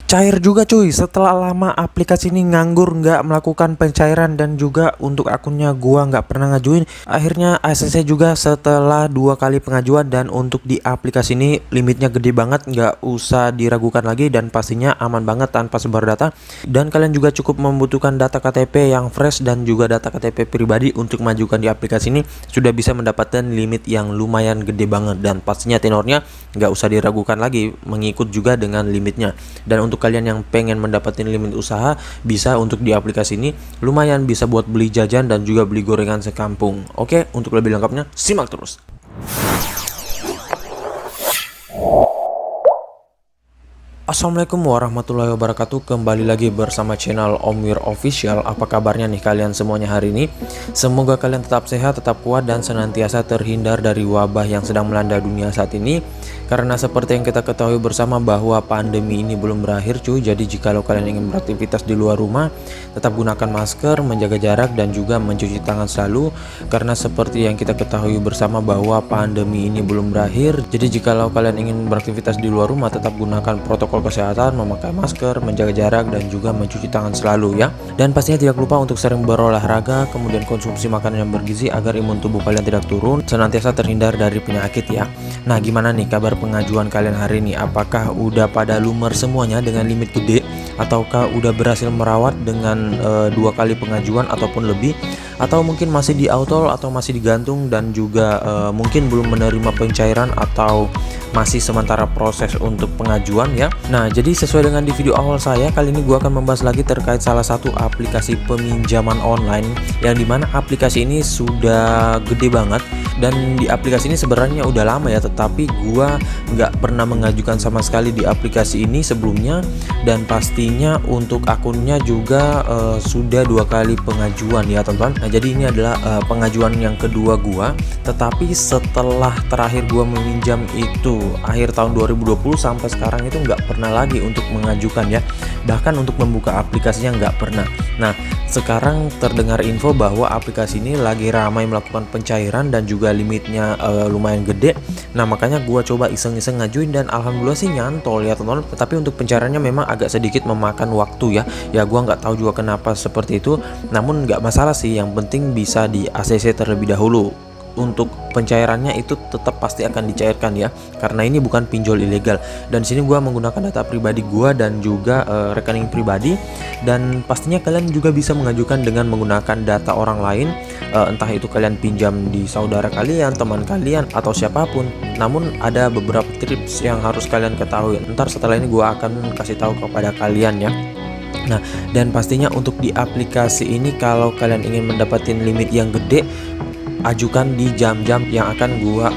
Cair juga cuy, setelah lama aplikasi ini nganggur nggak melakukan pencairan dan juga untuk akunnya gua nggak pernah ngajuin. Akhirnya ACC juga setelah 2 kali pengajuan, dan untuk di aplikasi ini limitnya gede banget, nggak usah diragukan lagi dan pastinya aman banget tanpa sebar data. Dan kalian juga cukup membutuhkan data KTP yang fresh dan juga data KTP pribadi untuk majukan di aplikasi ini, sudah bisa mendapatkan limit yang lumayan gede banget, dan pastinya tenornya nggak usah diragukan lagi, mengikut juga dengan limitnya. Dan untuk kalian yang pengen mendapatkan limit usaha, bisa untuk di aplikasi ini, lumayan bisa buat beli jajan dan juga beli gorengan sekampung. Oke, untuk lebih lengkapnya simak terus. Assalamualaikum warahmatullahi wabarakatuh. Kembali lagi bersama channel Om Wir Official. Apa kabarnya nih kalian semuanya hari ini? Semoga kalian tetap sehat, tetap kuat, dan senantiasa terhindar dari wabah yang sedang melanda dunia saat ini. Karena seperti yang kita ketahui bersama bahwa pandemi ini belum berakhir cuy. Jadi jikalau kalian ingin beraktivitas di luar rumah, tetap gunakan masker, menjaga jarak, dan juga mencuci tangan selalu. Karena seperti yang kita ketahui bersama bahwa pandemi ini belum berakhir. Jadi jikalau kalian ingin beraktivitas di luar rumah, tetap gunakan protokol kesehatan, memakai masker, menjaga jarak, dan juga mencuci tangan selalu ya. Dan pastinya tidak lupa untuk sering berolahraga, kemudian konsumsi makanan yang bergizi agar imun tubuh kalian tidak turun, senantiasa terhindar dari penyakit ya. Nah, gimana nih kabar pengajuan kalian hari ini? Apakah udah pada lumer semuanya dengan limit gede, ataukah udah berhasil merawat dengan 2 kali pengajuan ataupun lebih, atau mungkin masih di auto atau masih digantung dan juga mungkin belum menerima pencairan atau masih sementara proses untuk pengajuan ya. Nah, jadi sesuai dengan di video awal saya, kali ini gua akan membahas lagi terkait salah satu aplikasi peminjaman online, yang dimana aplikasi ini sudah gede banget. Dan di aplikasi ini sebenarnya udah lama ya, tetapi gua nggak pernah mengajukan sama sekali di aplikasi ini sebelumnya. Dan pastinya untuk akunnya juga sudah 2 kali pengajuan ya teman-teman. Nah, jadi ini adalah pengajuan yang kedua gua, tetapi setelah terakhir gua meminjam itu akhir tahun 2020 sampai sekarang itu nggak pernah lagi untuk mengajukan ya, bahkan untuk membuka aplikasinya nggak pernah. Nah, sekarang terdengar info bahwa aplikasi ini lagi ramai melakukan pencairan dan juga limitnya lumayan gede. Nah, makanya gua coba iseng-iseng ngajuin dan alhamdulillah sih nyantol ya teman-teman. Tetapi untuk pencairannya memang agak sedikit memakan waktu ya. Ya gua nggak tahu juga kenapa seperti itu, namun nggak masalah sih, yang penting bisa di ACC terlebih dahulu. Untuk pencairannya itu tetap pasti akan dicairkan ya, karena ini bukan pinjol ilegal. Dan sini gua menggunakan data pribadi gua dan juga rekening pribadi, dan pastinya kalian juga bisa mengajukan dengan menggunakan data orang lain, entah itu kalian pinjam di saudara kalian, teman kalian, atau siapapun. Namun ada beberapa tips yang harus kalian ketahui. Ntar setelah ini gua akan kasih tahu kepada kalian ya. Nah, dan pastinya untuk di aplikasi ini, kalau kalian ingin mendapatkan limit yang gede, ajukan di jam-jam yang akan gua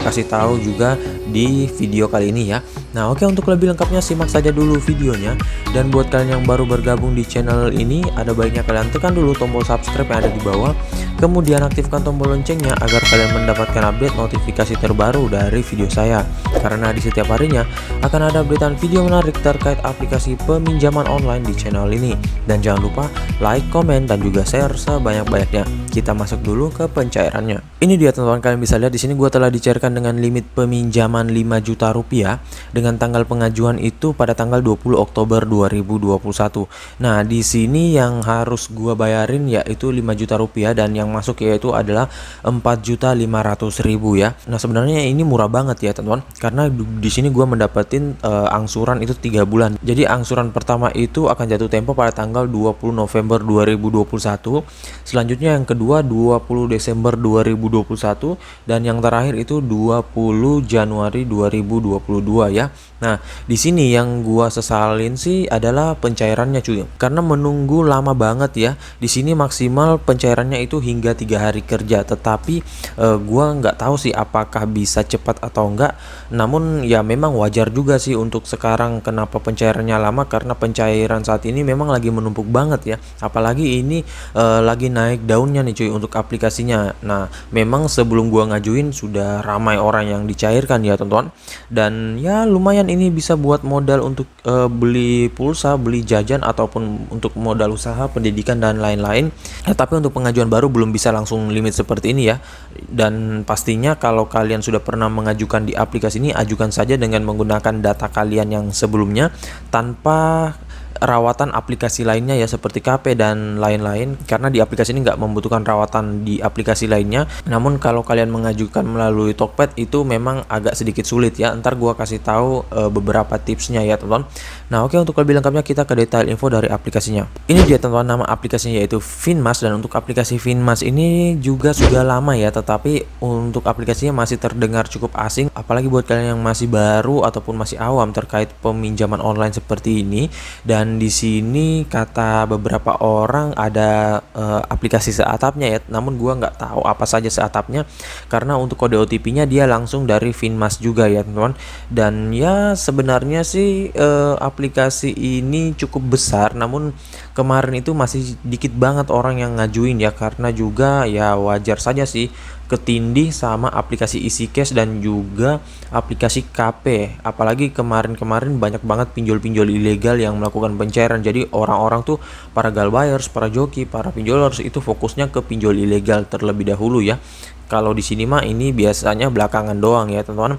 kasih tahu juga di video kali ini ya. Nah, oke, untuk lebih lengkapnya simak saja dulu videonya. Dan buat kalian yang baru bergabung di channel ini, ada baiknya kalian tekan dulu tombol subscribe yang ada di bawah, kemudian aktifkan tombol loncengnya agar kalian mendapatkan update notifikasi terbaru dari video saya. Karena di setiap harinya akan ada updatean video menarik terkait aplikasi peminjaman online di channel ini. Dan jangan lupa like, komen, dan juga share sebanyak-banyaknya. Kita masuk dulu ke pencairannya. Ini dia teman-teman, kalian bisa lihat di sini gua telah dicairkan dengan limit peminjaman 5 juta rupiah dengan tanggal pengajuan itu pada tanggal 20 Oktober 2021. Nah, di sini yang harus gua bayarin yaitu 5 juta rupiah, dan yang masuk yaitu adalah 4.500.000 ya. Nah, sebenarnya ini murah banget ya teman-teman, karena di sini gua mendapatin angsuran itu 3 bulan. Jadi angsuran pertama itu akan jatuh tempo pada tanggal 20 November 2021. Selanjutnya yang kedua 20 Desember 2021, dan yang terakhir itu 20 Januari 2022 ya. Nah, di sini yang gua sesalin sih adalah pencairannya cuy, karena menunggu lama banget ya. Di sini maksimal pencairannya itu hingga 3 hari kerja, tetapi gua nggak tahu sih apakah bisa cepat atau enggak. Namun ya memang wajar juga sih untuk sekarang kenapa pencairannya lama, karena pencairan saat ini memang lagi menumpuk banget ya. Apalagi ini lagi naik daunnya nih cuy untuk aplikasinya. Nah, memang sebelum gua ngajuin sudah ramai orang yang dicairkan ya teman-teman, dan ya lumayan ini bisa buat modal untuk beli pulsa, beli jajan ataupun untuk modal usaha, pendidikan dan lain-lain. Tapi untuk pengajuan baru belum bisa langsung limit seperti ini ya. Dan pastinya kalau kalian sudah pernah mengajukan di aplikasi ini, ajukan saja dengan menggunakan data kalian yang sebelumnya tanpa rawatan aplikasi lainnya ya, seperti KP dan lain-lain, karena di aplikasi ini nggak membutuhkan rawatan di aplikasi lainnya. Namun kalau kalian mengajukan melalui Tokped itu memang agak sedikit sulit ya. Ntar gua kasih tahu beberapa tipsnya ya teman-teman. Nah oke, untuk lebih lengkapnya kita ke detail info dari aplikasinya. Ini dia teman-teman, nama aplikasinya yaitu Finmas, dan untuk aplikasi Finmas ini juga sudah lama ya, tetapi untuk aplikasinya masih terdengar cukup asing, apalagi buat kalian yang masih baru ataupun masih awam terkait peminjaman online seperti ini. Dan di sini kata beberapa orang ada aplikasi seatapnya ya, namun gua nggak tahu apa saja seatapnya, karena untuk kode OTP-nya dia langsung dari Finmas juga ya teman-teman. Dan ya sebenarnya sih aplikasi ini cukup besar, namun kemarin itu masih dikit banget orang yang ngajuin ya, karena juga ya wajar saja sih ketindih sama aplikasi EasyCash dan juga aplikasi KP. Apalagi kemarin-kemarin banyak banget pinjol-pinjol ilegal yang melakukan pencairan. Jadi orang-orang tuh, para gal buyers, para joki, para pinjolers itu fokusnya ke pinjol ilegal terlebih dahulu ya. Kalau di sini mah ini biasanya belakangan doang ya teman-teman.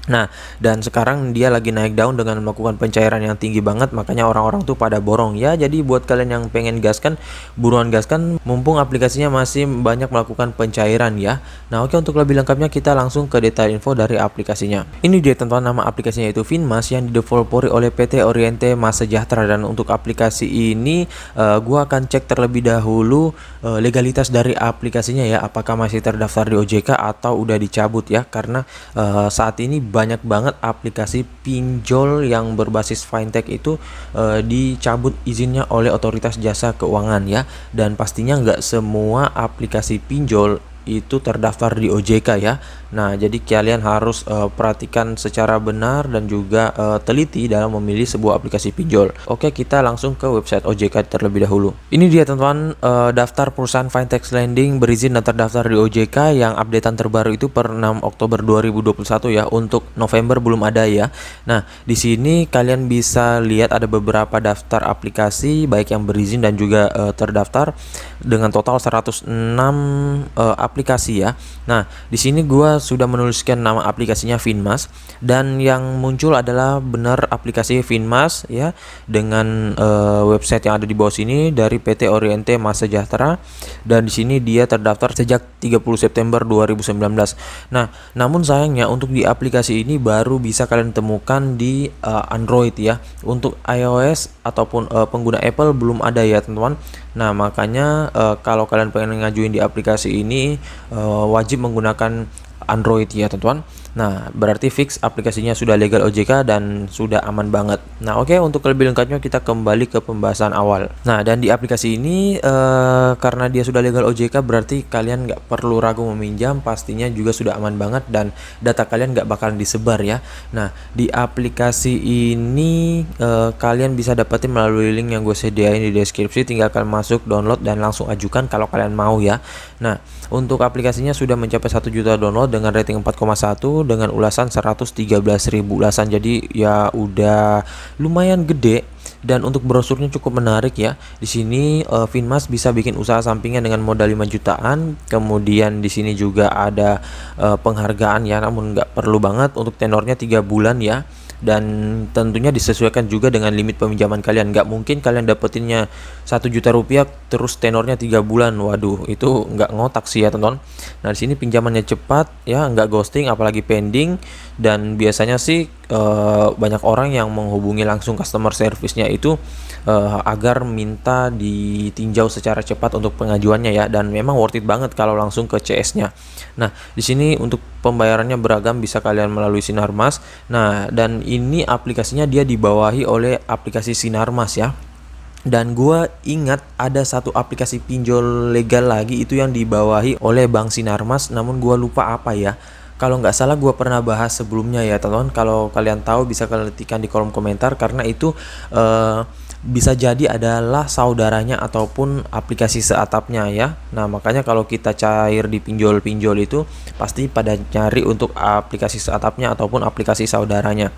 Nah, dan sekarang dia lagi naik daun dengan melakukan pencairan yang tinggi banget, makanya orang-orang tuh pada borong ya. Jadi buat kalian yang pengen gaskan, buruan gaskan mumpung aplikasinya masih banyak melakukan pencairan ya. Nah oke, untuk lebih lengkapnya kita langsung ke detail info dari aplikasinya. Ini dia teman-teman, nama aplikasinya yaitu Finmas yang didevelopori oleh PT Oriente Mas Sejahtera. Dan untuk aplikasi ini gua akan cek terlebih dahulu legalitas dari aplikasinya ya, apakah masih terdaftar di OJK atau udah dicabut ya. Karena saat ini banyak banget aplikasi pinjol yang berbasis fintech itu dicabut izinnya oleh otoritas jasa keuangan ya. Dan pastinya nggak semua aplikasi pinjol itu terdaftar di OJK ya. Nah jadi kalian harus perhatikan secara benar dan juga teliti dalam memilih sebuah aplikasi pinjol. Oke, kita langsung ke website OJK terlebih dahulu. Ini dia teman-teman, daftar perusahaan fintech lending berizin dan terdaftar di OJK yang updatean terbaru itu per 6 Oktober 2021 ya. Untuk November belum ada ya. Nah di sini kalian bisa lihat ada beberapa daftar aplikasi baik yang berizin dan juga terdaftar dengan total 106 aplikasi ya. Nah di sini gua sudah menuliskan nama aplikasinya Finmas, dan yang muncul adalah benar aplikasi Finmas ya, dengan website yang ada di bawah sini dari PT Oriente Mas Sejahtera, dan di sini dia terdaftar sejak 30 September 2019. Nah namun sayangnya untuk di aplikasi ini baru bisa kalian temukan di Android ya. Untuk iOS ataupun pengguna Apple belum ada ya teman-teman. Nah makanya kalau kalian pengen ngajuin di aplikasi ini wajib menggunakan Android ya teman-teman. Nah berarti fix aplikasinya sudah legal OJK dan sudah aman banget. Nah oke, untuk lebih lengkapnya kita kembali ke pembahasan awal. Nah dan di aplikasi ini karena dia sudah legal OJK berarti kalian nggak perlu ragu meminjam, pastinya juga sudah aman banget dan data kalian nggak bakalan disebar ya. Nah di aplikasi ini kalian bisa dapetin melalui link yang gue sediain di deskripsi, tinggal kalian masuk, download dan langsung ajukan kalau kalian mau ya. Nah untuk aplikasinya sudah mencapai 1 juta download dengan rating 4,1 dengan ulasan 113.000 ulasan. Jadi ya udah lumayan gede. Dan untuk brosurnya cukup menarik ya. Di sini Finmas bisa bikin usaha sampingan dengan modal 5 jutaan. Kemudian di sini juga ada penghargaan ya, namun nggak perlu banget. Untuk tenornya 3 bulan ya. Dan tentunya disesuaikan juga dengan limit peminjaman kalian. Nggak mungkin kalian dapetinnya 1 juta rupiah terus tenornya 3 bulan. Waduh, itu nggak ngotak sih ya teman-teman. Nah di sini pinjamannya cepat ya, nggak ghosting apalagi pending. Dan biasanya sih banyak orang yang menghubungi langsung customer service-nya itu agar minta ditinjau secara cepat untuk pengajuannya ya. Dan memang worth it banget kalau langsung ke CS-nya. Nah di sini untuk pembayarannya beragam, bisa kalian melalui Sinarmas. Nah dan ini aplikasinya dia dibawahi oleh aplikasi Sinarmas ya. Dan gue ingat ada satu aplikasi pinjol legal lagi itu yang dibawahi oleh Bank Sinarmas, namun gue lupa apa ya. Kalau nggak salah gue pernah bahas sebelumnya ya teman-teman. Kalau kalian tahu bisa kalian ketikkan di kolom komentar, karena itu bisa jadi adalah saudaranya ataupun aplikasi seatapnya ya. Nah, makanya kalau kita cair di pinjol-pinjol itu pasti pada nyari untuk aplikasi seatapnya ataupun aplikasi saudaranya,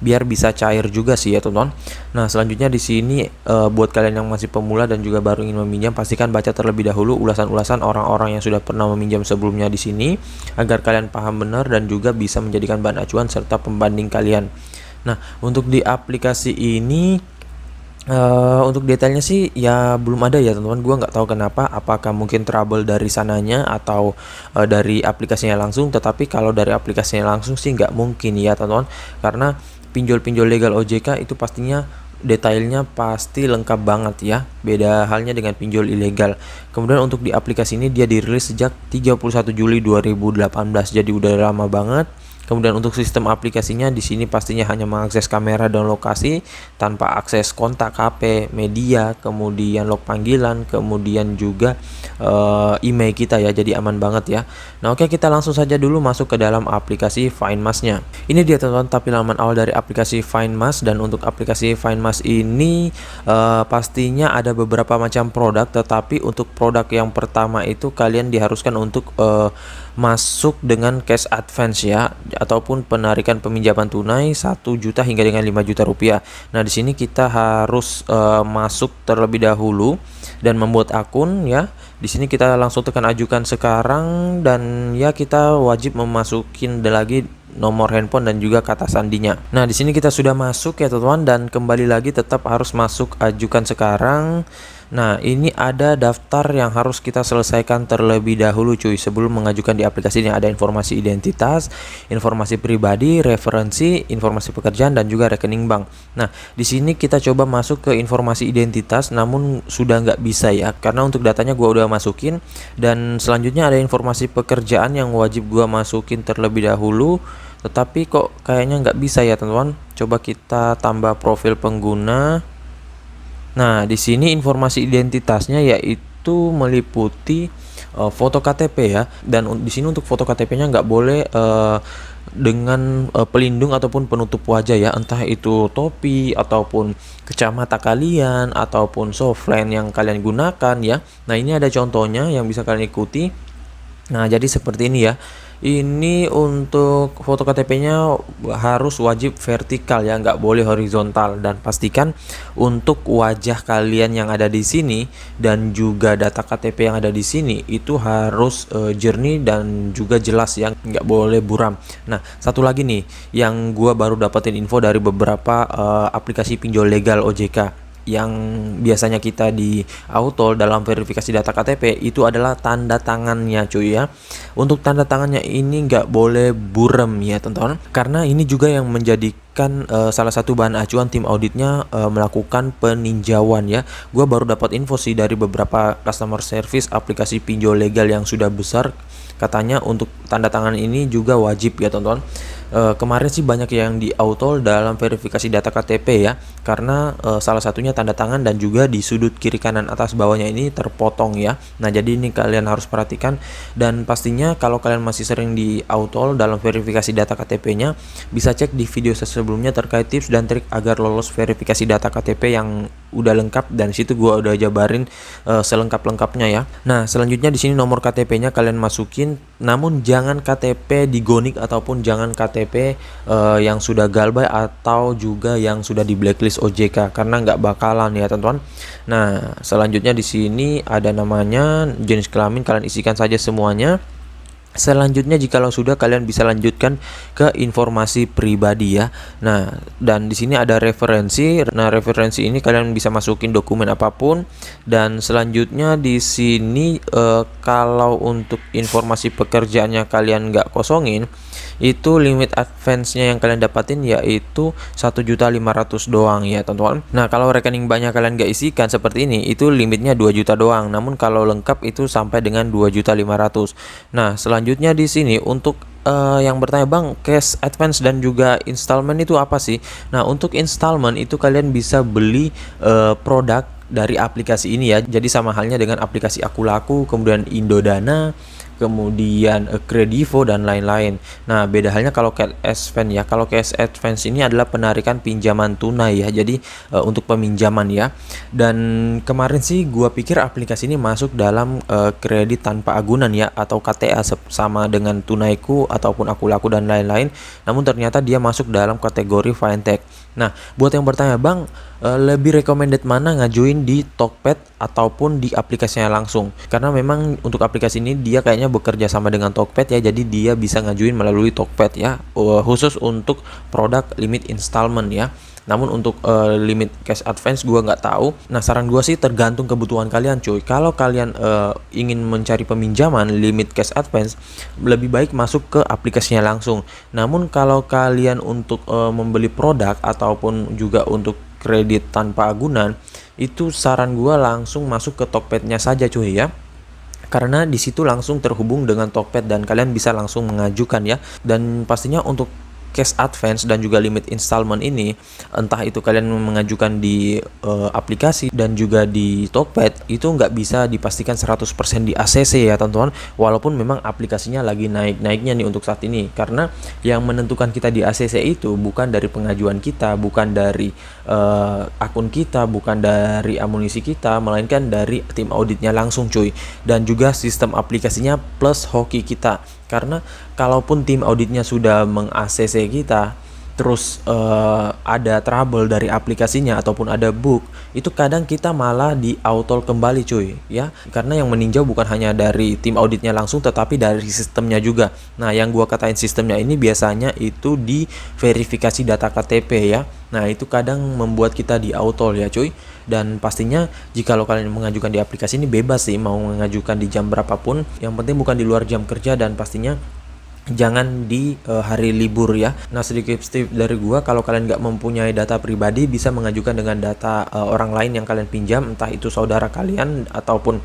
biar bisa cair juga sih ya teman-teman. Nah, selanjutnya di sini buat kalian yang masih pemula dan juga baru ingin meminjam, pastikan baca terlebih dahulu ulasan-ulasan orang-orang yang sudah pernah meminjam sebelumnya di sini agar kalian paham benar dan juga bisa menjadikan bahan acuan serta pembanding kalian. Nah, untuk di aplikasi ini untuk detailnya sih ya belum ada ya teman-teman. Gua nggak tahu kenapa, apakah mungkin trouble dari sananya atau dari aplikasinya langsung. Tetapi kalau dari aplikasinya langsung sih nggak mungkin ya teman-teman, karena pinjol-pinjol legal OJK itu pastinya detailnya pasti lengkap banget ya. Beda halnya dengan pinjol ilegal. Kemudian untuk di aplikasi ini dia dirilis sejak 31 Juli 2018. Jadi udah lama banget. Kemudian untuk sistem aplikasinya di sini pastinya hanya mengakses kamera dan lokasi tanpa akses kontak HP, media, kemudian log panggilan, kemudian juga email kita ya. Jadi aman banget ya. Nah, oke, kita langsung saja dulu masuk ke dalam aplikasi FindMas-nya. Ini dia teman-teman tampilan awal dari aplikasi FindMas, dan untuk aplikasi FindMas ini pastinya ada beberapa macam produk, tetapi untuk produk yang pertama itu kalian diharuskan untuk masuk dengan cash advance ya, ataupun penarikan peminjaman tunai 1 juta hingga dengan 5 juta rupiah. Nah, di sini kita harus masuk terlebih dahulu dan membuat akun ya. Di sini kita langsung tekan ajukan sekarang, dan ya kita wajib memasukin lagi nomor handphone dan juga kata sandinya. Nah, di sini kita sudah masuk ya teman-teman, dan kembali lagi tetap harus masuk ajukan sekarang. Nah, ini ada daftar yang harus kita selesaikan terlebih dahulu cuy. Sebelum mengajukan di aplikasi ini ada informasi identitas, informasi pribadi, referensi, informasi pekerjaan, dan juga rekening bank. Nah, di sini kita coba masuk ke informasi identitas, namun sudah nggak bisa ya, karena untuk datanya gua udah masukin. Dan selanjutnya ada informasi pekerjaan yang wajib gua masukin terlebih dahulu, tetapi kok kayaknya nggak bisa ya teman-teman. Coba kita tambah profil pengguna. Nah, di sini informasi identitasnya yaitu meliputi foto KTP ya, dan di sini untuk foto KTP-nya nggak boleh dengan pelindung ataupun penutup wajah ya, entah itu topi ataupun kacamata kalian ataupun softline yang kalian gunakan ya. Nah, ini ada contohnya yang bisa kalian ikuti. Nah, jadi seperti ini ya. Ini untuk foto KTP-nya harus wajib vertikal ya, nggak boleh horizontal. Dan pastikan untuk wajah kalian yang ada di sini dan juga data KTP yang ada di sini itu harus jernih dan juga jelas ya, nggak boleh buram. Nah, satu lagi nih yang gua baru dapetin info dari beberapa aplikasi pinjol legal OJK yang biasanya kita di auto dalam verifikasi data KTP itu adalah tanda tangannya cuy ya. Untuk tanda tangannya ini nggak boleh buram ya teman-teman, karena ini juga yang menjadikan salah satu bahan acuan tim auditnya melakukan peninjauan ya. Gua baru dapat info sih dari beberapa customer service aplikasi pinjol legal yang sudah besar, katanya untuk tanda tangan ini juga wajib ya teman-teman. Kemarin sih banyak yang di auto dalam verifikasi data KTP ya, karena salah satunya tanda tangan dan juga di sudut kiri kanan atas bawahnya ini terpotong ya. Nah, jadi ini kalian harus perhatikan, dan pastinya kalau kalian masih sering di auto dalam verifikasi data KTP-nya, bisa cek di video sebelumnya terkait tips dan trik agar lolos verifikasi data KTP yang udah lengkap, dan situ gua udah jabarin selengkap-lengkapnya ya. Nah, selanjutnya di sini nomor KTP-nya kalian masukin, namun jangan KTP digonik ataupun jangan KTP yang sudah galbay atau juga yang sudah di blacklist OJK, karena nggak bakalan ya teman-teman. Nah, selanjutnya di sini ada namanya, jenis kelamin kalian isikan saja semuanya. Selanjutnya jikalau sudah, kalian bisa lanjutkan ke informasi pribadi ya. Nah, dan di sini ada referensi. Nah, referensi ini kalian bisa masukin dokumen apapun. Dan selanjutnya di sini kalau untuk informasi pekerjaannya kalian nggak kosongin, itu limit advance-nya yang kalian dapatin yaitu 1.500.000 doang ya teman-teman. Nah, kalau rekening banknya kalian nggak isikan seperti ini, itu limitnya 2 juta doang. Namun kalau lengkap itu sampai dengan 2.500.000. Nah, selanjutnya di sini untuk yang bertanya, bang, cash advance dan juga installment itu apa sih? Nah, untuk installment itu kalian bisa beli produk dari aplikasi ini ya. Jadi sama halnya dengan aplikasi Akulaku, kemudian Indodana, kemudian Kredivo dan lain-lain. Nah, beda halnya kalau Cash Advance ya. Kalau Cash Advance ini adalah penarikan pinjaman tunai ya. Jadi untuk peminjaman ya. Dan kemarin sih gua pikir aplikasi ini masuk dalam kredit tanpa agunan ya, atau KTA sama dengan Tunaiku ataupun Aku Laku dan lain-lain. Namun ternyata dia masuk dalam kategori fintech. Nah, buat yang bertanya, Bang, lebih recommended mana ngajuin di Tokped ataupun di aplikasinya langsung? Karena memang untuk aplikasi ini dia kayaknya bekerja sama dengan Tokped ya, jadi dia bisa ngajuin melalui Tokped ya, khusus untuk produk limit installment ya. Namun untuk limit cash advance gua nggak tahu. Nah, saran gua sih tergantung kebutuhan kalian cuy. Kalau kalian ingin mencari peminjaman limit cash advance, lebih baik masuk ke aplikasinya langsung. Namun kalau kalian untuk membeli produk ataupun juga untuk kredit tanpa agunan, itu saran gua langsung masuk ke Tokpednya saja cuy ya. Karena di situ langsung terhubung dengan Tokped dan kalian bisa langsung mengajukan ya. Dan pastinya untuk cash advance dan juga limit installment ini, entah itu kalian mengajukan di aplikasi dan juga di Tokped, itu nggak bisa dipastikan 100% di ACC ya teman-teman, walaupun memang aplikasinya lagi naik-naiknya nih untuk saat ini. Karena yang menentukan kita di ACC itu bukan dari pengajuan kita, bukan dari akun kita, bukan dari amunisi kita, melainkan dari tim auditnya langsung cuy, dan juga sistem aplikasinya plus hoki kita. Karena kalaupun tim auditnya sudah meng-ACC kita, terus ada trouble dari aplikasinya ataupun ada bug, itu kadang kita malah di auto kembali cuy ya. Karena yang meninjau bukan hanya dari tim auditnya langsung, tetapi dari sistemnya juga. Nah, yang gua katain sistemnya ini biasanya itu di verifikasi data KTP ya. Nah, itu kadang membuat kita di auto ya cuy. Dan pastinya jika kalian mengajukan di aplikasi ini bebas sih mau mengajukan di jam berapapun, yang penting bukan di luar jam kerja, dan pastinya jangan di hari libur ya. Nah, sedikit tips dari gua, kalau kalian nggak mempunyai data pribadi, bisa mengajukan dengan data orang lain yang kalian pinjam, entah itu saudara kalian ataupun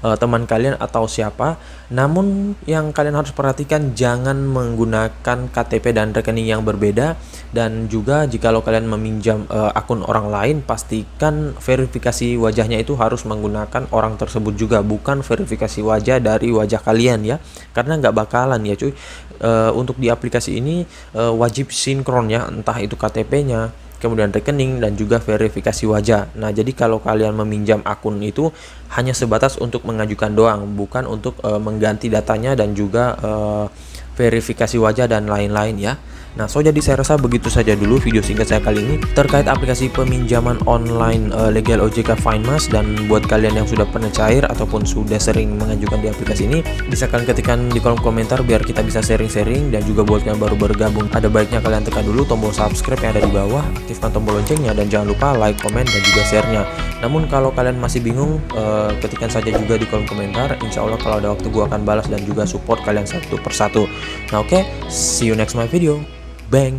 teman kalian atau siapa. Namun yang kalian harus perhatikan, jangan menggunakan KTP dan rekening yang berbeda. Dan juga jika kalian meminjam akun orang lain, pastikan verifikasi wajahnya itu harus menggunakan orang tersebut juga, bukan verifikasi wajah dari wajah kalian ya. Karena nggak bakalan ya cuy. Untuk di aplikasi ini wajib sinkron ya, entah itu KTP-nya, kemudian rekening, dan juga verifikasi wajah. Nah, jadi kalau kalian meminjam akun itu hanya sebatas untuk mengajukan doang, bukan untuk mengganti datanya dan juga verifikasi wajah dan lain-lain ya. Nah, jadi saya rasa begitu saja dulu video singkat saya kali ini terkait aplikasi peminjaman online legal OJK Finmas. Dan buat kalian yang sudah pernah cair ataupun sudah sering mengajukan di aplikasi ini, bisa kalian ketikkan di kolom komentar biar kita bisa sharing-sharing. Dan juga buat yang baru bergabung, ada baiknya kalian tekan dulu tombol subscribe yang ada di bawah, aktifkan tombol loncengnya, dan jangan lupa like, komen, dan juga share-nya. Namun kalau kalian masih bingung, ketikkan saja juga di kolom komentar. Insya Allah kalau ada waktu gua akan balas dan juga support kalian satu persatu. Nah, oke, see you next my video. Bang.